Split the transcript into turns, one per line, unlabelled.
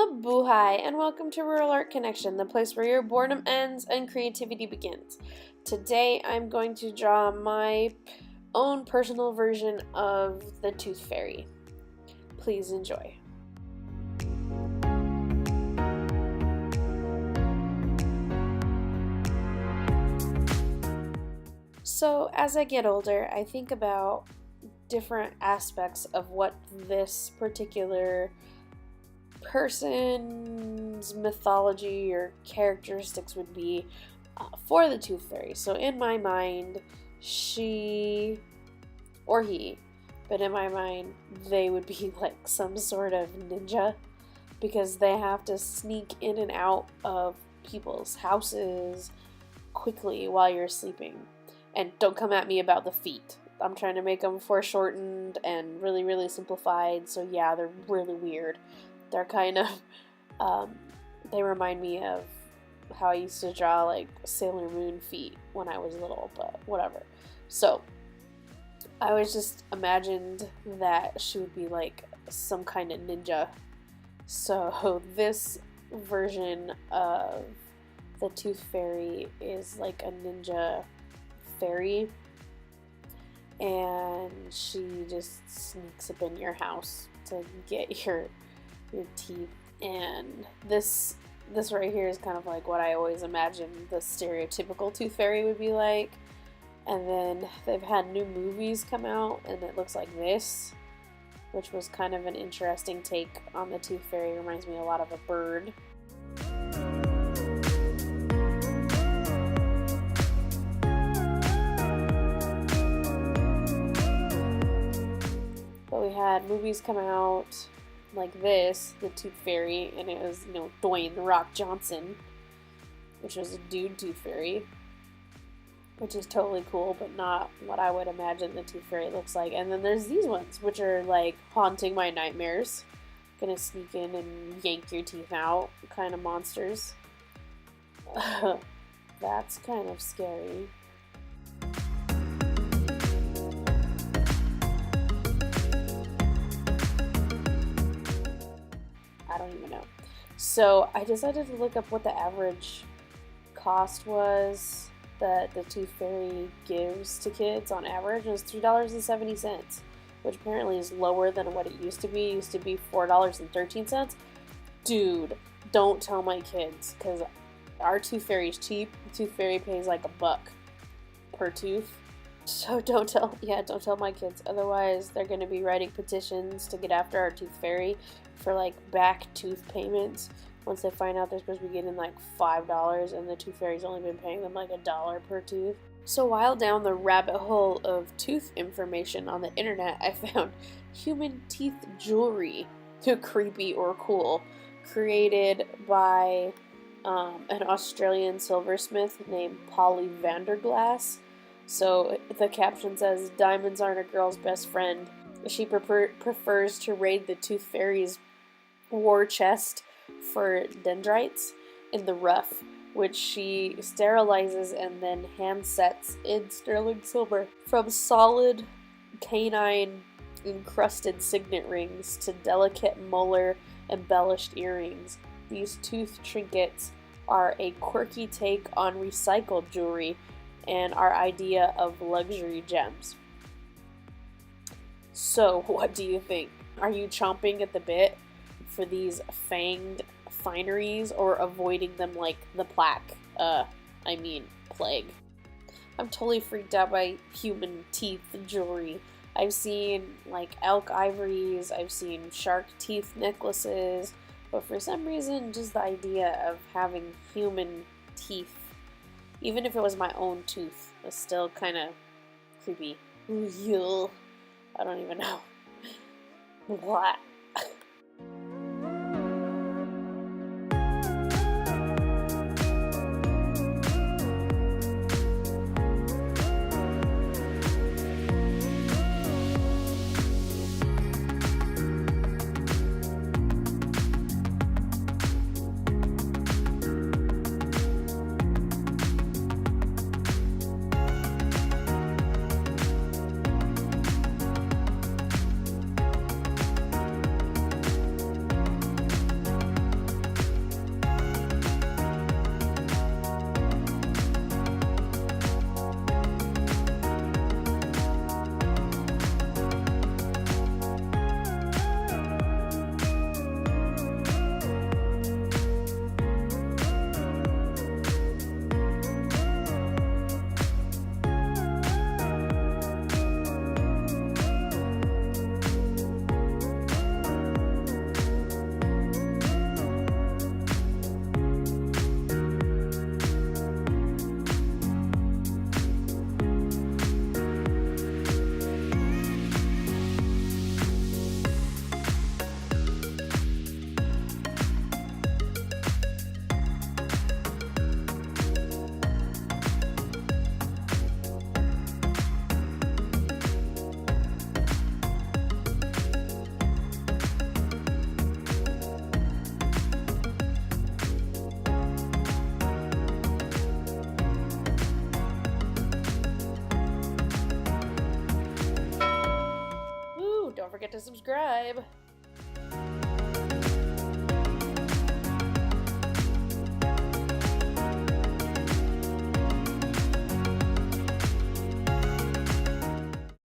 Mabuhay, and welcome to Rural Art Connection, the place where your boredom ends and creativity begins. Today I'm going to draw my own personal version of the Tooth Fairy. Please enjoy. So as I get older, I think about different aspects of what this particular person's mythology or characteristics would be for the Tooth Fairy. So in my mind, she or he, but in my mind, they would be like some sort of ninja because they have to sneak in and out of people's houses quickly while you're sleeping. And don't come at me about the feet. I'm trying to make them foreshortened and really, really simplified. So yeah, they're really weird. They're kind of, they remind me of how I used to draw like Sailor Moon feet when I was little, but whatever. So I always just imagined that she would be like some kind of ninja. So this version of the Tooth Fairy is like a ninja fairy, and she just sneaks up in your house to get your teeth. And this right here is kind of like what I always imagined the stereotypical Tooth Fairy would be like. And then they've had new movies come out and it looks like this, which was kind of an interesting take on the Tooth Fairy. It reminds me a lot of a bird. But we had movies come out like this, the Tooth Fairy, and it was, Dwayne "The Rock" Johnson, which was a dude Tooth Fairy, which is totally cool, but not what I would imagine the Tooth Fairy looks like. And then there's these ones, which are like haunting my nightmares, gonna sneak in and yank your teeth out kind of monsters. That's kind of scary. I don't even know. So I decided to look up what the average cost was that the Tooth Fairy gives to kids on average. It was $3.70, which apparently is lower than what it used to be. It used to be $4.13. Dude, don't tell my kids, because our Tooth Fairy's cheap. The Tooth Fairy pays like $1 per tooth. So don't tell my kids. Otherwise, they're going to be writing petitions to get after our Tooth Fairy for like back tooth payments. Once they find out they're supposed to be getting like $5 and the Tooth Fairy's only been paying them like $1 per tooth. So while down the rabbit hole of tooth information on the internet, I found human teeth jewelry, creepy or cool, created by an Australian silversmith named Polly Vanderglass. So the caption says, "Diamonds aren't a girl's best friend. She prefers to raid the Tooth Fairy's war chest for dendrites in the rough, which she sterilizes and then hand sets in sterling silver. From solid canine encrusted signet rings to delicate molar embellished earrings, these tooth trinkets are a quirky take on recycled jewelry and our idea of luxury gems." So, what do you think? Are you chomping at the bit for these fanged fineries, or avoiding them like the plague? I'm totally freaked out by human teeth jewelry. I've seen like elk ivories, I've seen shark teeth necklaces, but for some reason, just the idea of having human teeth, even if it was my own tooth, was still kind of creepy. Ooh, I don't even know. What? forget to subscribe.